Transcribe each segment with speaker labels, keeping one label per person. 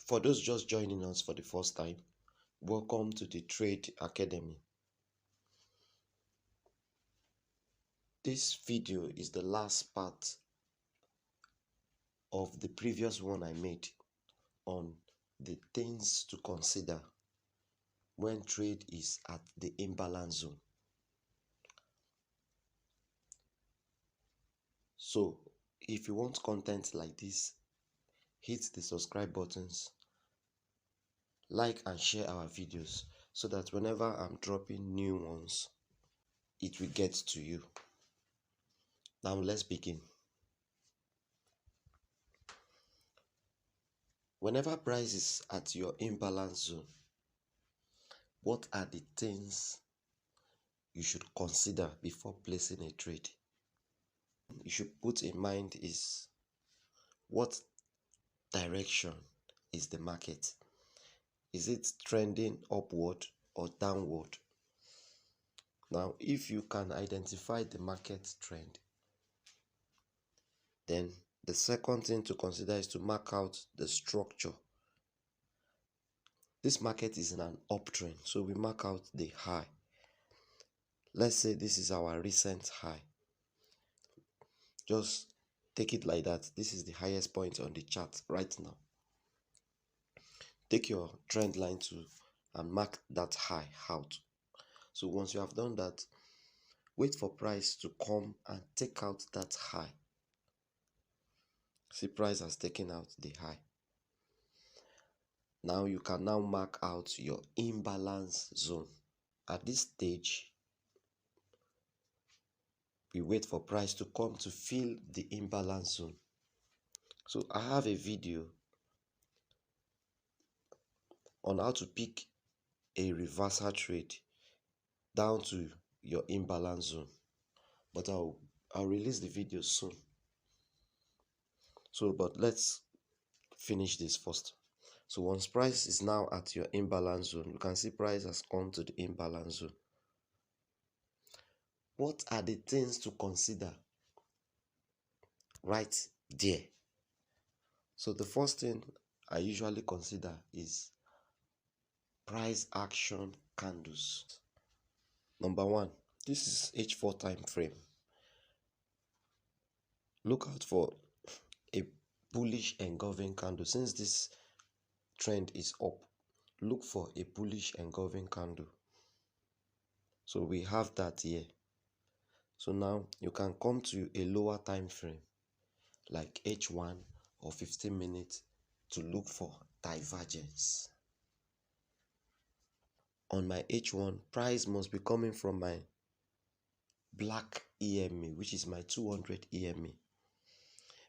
Speaker 1: For those just joining us for the first time, welcome to the Trade Academy. This video is the last part of the previous one I made on the things to consider when trade is at the imbalance zone. So, if you want content like this, hit the subscribe buttons, like and share our videos so that whenever I'm dropping new ones, it will get to you. Now let's begin. Whenever price is at your imbalance zone, what are the things you should consider before placing a trade? You should put in mind is what direction is the market? Is it trending upward or downward? Now, if you can identify the market trend, then the second thing to consider is to mark out the structure. This market is in an uptrend, so we mark out the high. Let's say this is our recent high. Just take it like that. This is the highest point on the chart right now. Take your trend line and mark that high out. So once you have done that, wait for price to come and take out that high. See, price has taken out the high. Now you can now mark out your imbalance zone. At this stage, we wait for price to come to fill the imbalance zone. So I have a video on how to pick a reversal trade down to your imbalance zone, but I'll release the video soon. But let's finish this first. So once price is now at your imbalance zone, you can see price has come to the imbalance zone. What are the things to consider right there? So the first thing I usually consider is price action candles. Number one, this is H4 time frame. Look out for a bullish engulfing candle. Since this trend is up, look for a bullish engulfing candle. So we have that here. So now you can come to a lower time frame like H1 or 15 minutes to look for divergence. On my H1, price must be coming from my black EMA, which is my 200 EMA.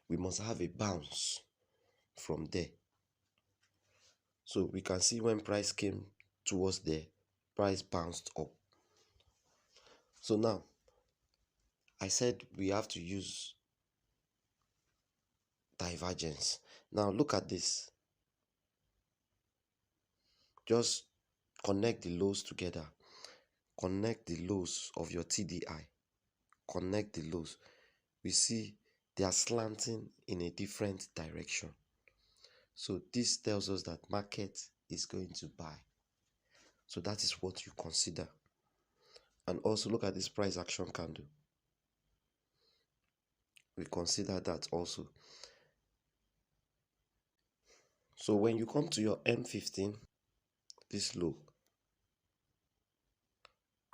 Speaker 1: We must have a bounce from there. So we can see when price came towards there, price bounced up. So now, I said we have to use divergence. Now look at this. Just connect the lows together. Connect the lows of your TDI. Connect the lows. We see they are slanting in a different direction. So this tells us that market is going to buy. So that is what you consider. And also look at this price action candle. We consider that also. So when you come to your M15, this low,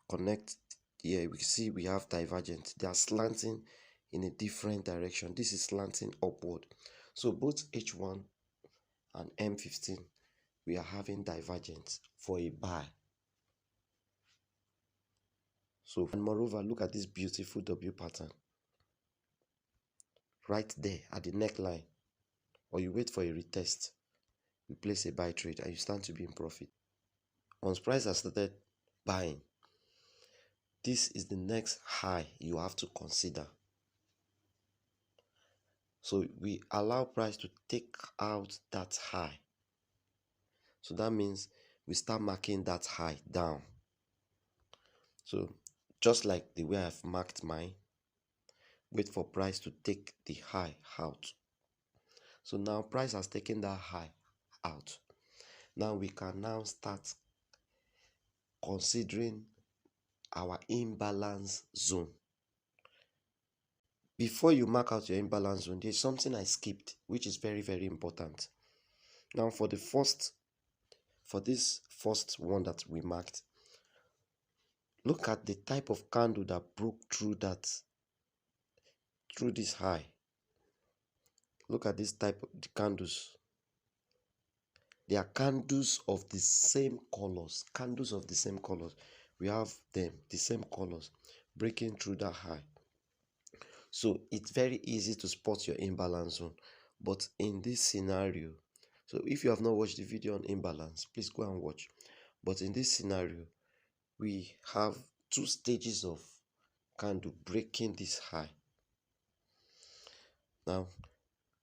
Speaker 1: connect here, we see we have divergence. They are slanting in a different direction. This is slanting upward. So both H1 and M15, we are having divergence for a buy. So, and moreover, look at this beautiful W pattern right there at the neckline, or you wait for a retest, you place a buy trade and you stand to be in profit. Once price has started buying, this is the next high you have to consider. So we allow price to take out that high. So that means we start marking that high down. So just like the way I've marked mine, wait for price to take the high out. So now price has taken that high out. Now we can now start considering our imbalance zone. Before you mark out your imbalance zone, there's something I skipped, which is very, very important. Now for this first one that we marked, look at the type of candle that broke through this high. Look at this type of the candles. They are candles of the same colors. Candles of the same colors. We have them, the same colors, breaking through that high. So it's very easy to spot your imbalance zone. But in this scenario, so if you have not watched the video on imbalance, please go and watch. But in this scenario, we have two stages of candle breaking this high. Now,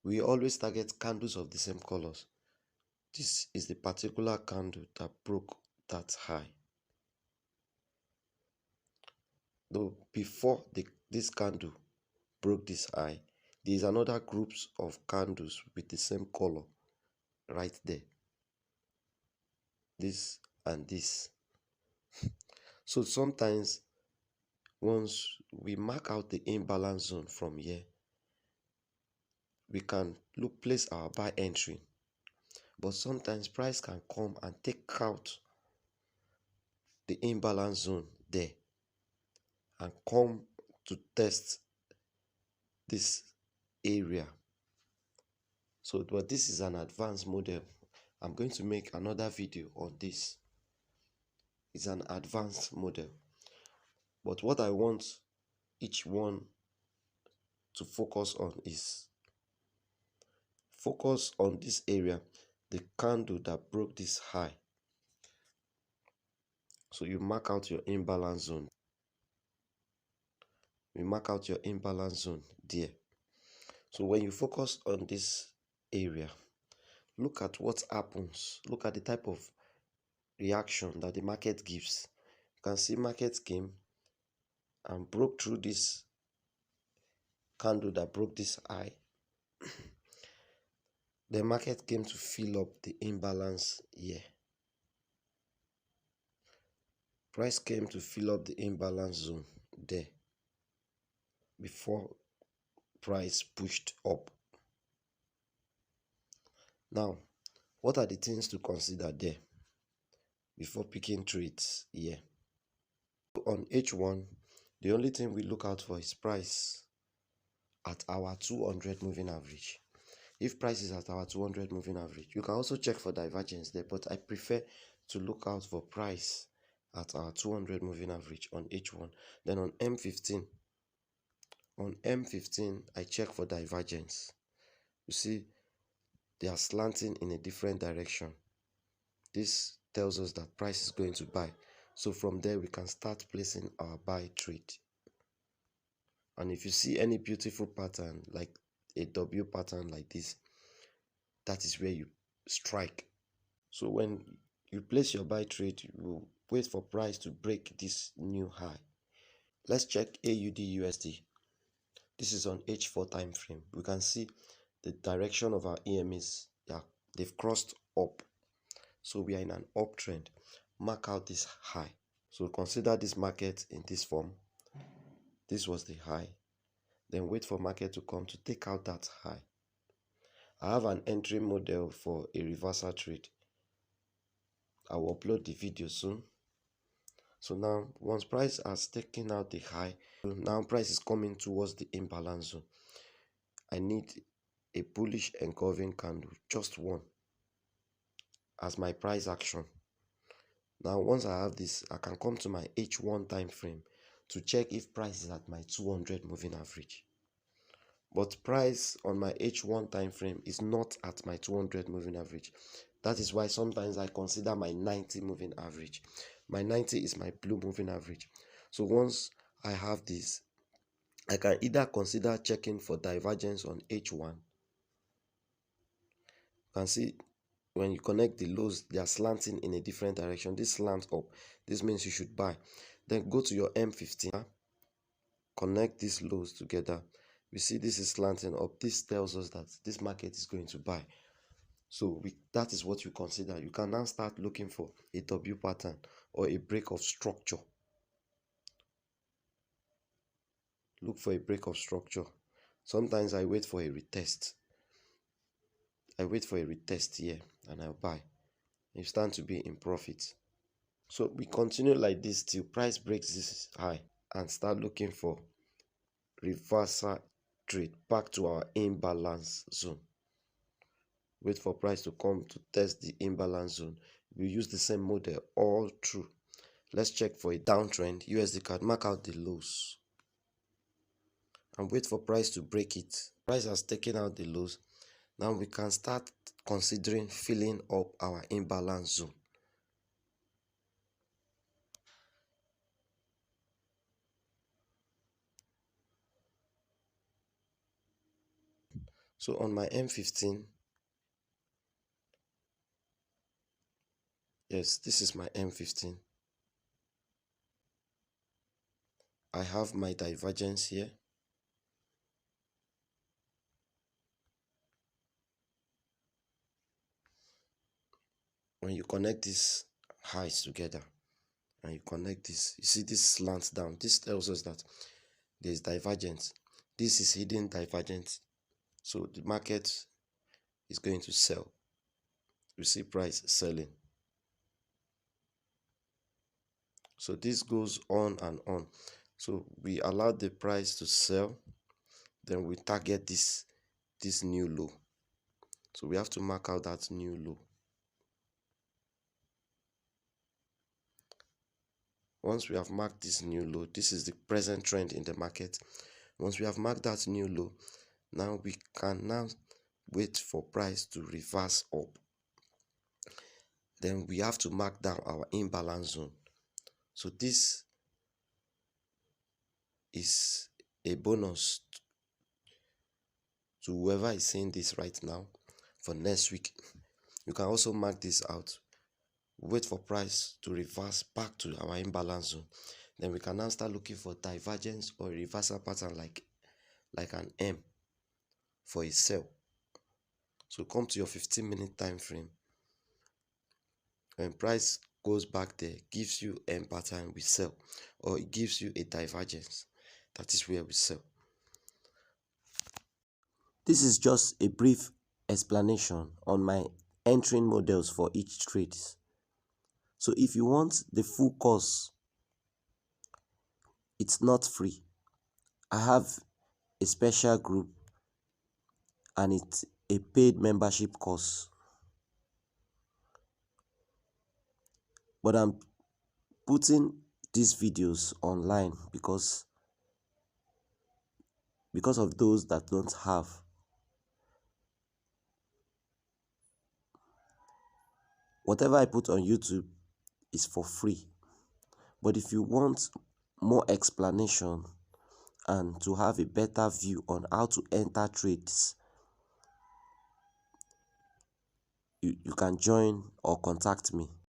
Speaker 1: we always target candles of the same colors. This is the particular candle that broke that high. Though before this candle broke this high, there is another groups of candles with the same color right there. This and this. So sometimes once we mark out the imbalance zone from here, we can place our buy entry. But sometimes price can come and take out the imbalance zone there and come to test this area. So, but this is an advanced model. I'm going to make another video on this. It's an advanced model. But what I want each one to focus on is focus on this area, the candle that broke this high. So you mark out your imbalance zone. You mark out your imbalance zone there. So when you focus on this area, look at what happens. Look at the type of reaction that the market gives. You can see market came and broke through this candle that broke this high. The market came to fill up the imbalance here. Price came to fill up the imbalance zone there before price pushed up. Now, what are the things to consider there before picking trades here? On H1, the only thing we look out for is price at our 200 moving average. If price is at our 200 moving average, you can also check for divergence there, but I prefer to look out for price at our 200 moving average on H1. Then on M15, I check for divergence. You see, they are slanting in a different direction. This tells us that price is going to buy. So from there, we can start placing our buy trade. And if you see any beautiful pattern, like a W pattern like this, that is where you strike. So when you place your buy trade, you will wait for price to break this new high. Let's check AUD USD. This is on H4 time frame. We can see the direction of our EMAs. Yeah, they've crossed up. So we are in an uptrend. Mark out this high. So consider this market in this form. This was the high. Then wait for market to come to take out that high. I have an entry model for a reversal trade. I will upload the video soon. So now, once price has taken out the high, now price is coming towards the imbalance zone. I need a bullish engulfing candle, just one, as my price action. Now, once I have this, I can come to my H1 time frame to check if price is at my 200 moving average. But price on my H1 time frame is not at my 200 moving average. That is why sometimes I consider my 90 moving average. My 90 is my blue moving average. So once I have this, I can either consider checking for divergence on H1. You can see when you connect the lows, they are slanting in a different direction. This slant up. This means you should buy. Then go to your M15. Connect these lows together. We see this is slanting up. This tells us that this market is going to buy. So that is what you consider. You can now start looking for a W pattern or a break of structure. Look for a break of structure. Sometimes I wait for a retest. I wait for a retest here and I'll buy. You stand to be in profit. So we continue like this till price breaks this high and start looking for reversal trade back to our imbalance zone. Wait for price to come to test the imbalance zone. We use the same model all through. Let's check for a downtrend. USD card, mark out the lows and wait for price to break it. Price has taken out the lows. Now we can start considering filling up our imbalance zone. So on my M15, yes, this is my M15. I have my divergence here. When you connect these highs together and you connect this, you see this slant down. This tells us that there is divergence. This is hidden divergence. So the market is going to sell. You see price selling. So this goes on and on. So we allow the price to sell. Then we target this new low. So we have to mark out that new low. Once we have marked this new low, this is the present trend in the market. Once we have marked that new low, now we can now wait for price to reverse up. Then we have to mark down our imbalance zone. So this is a bonus to whoever is saying this right now for next week. You can also mark this out. Wait for price to reverse back to our imbalance zone. Then we can now start looking for divergence or a reversal pattern like an M for a sell. So come to your 15-minute time frame. When price goes back there, gives you M pattern, we sell, or it gives you a divergence, that is where we sell. This is just a brief explanation on my entering models for each trade. So if you want the full course, it's not free. I have a special group and it's a paid membership course. But I'm putting these videos online because of those that don't have. Whatever I put on YouTube is for free. But if you want more explanation and to have a better view on how to enter trades, you can join or contact me.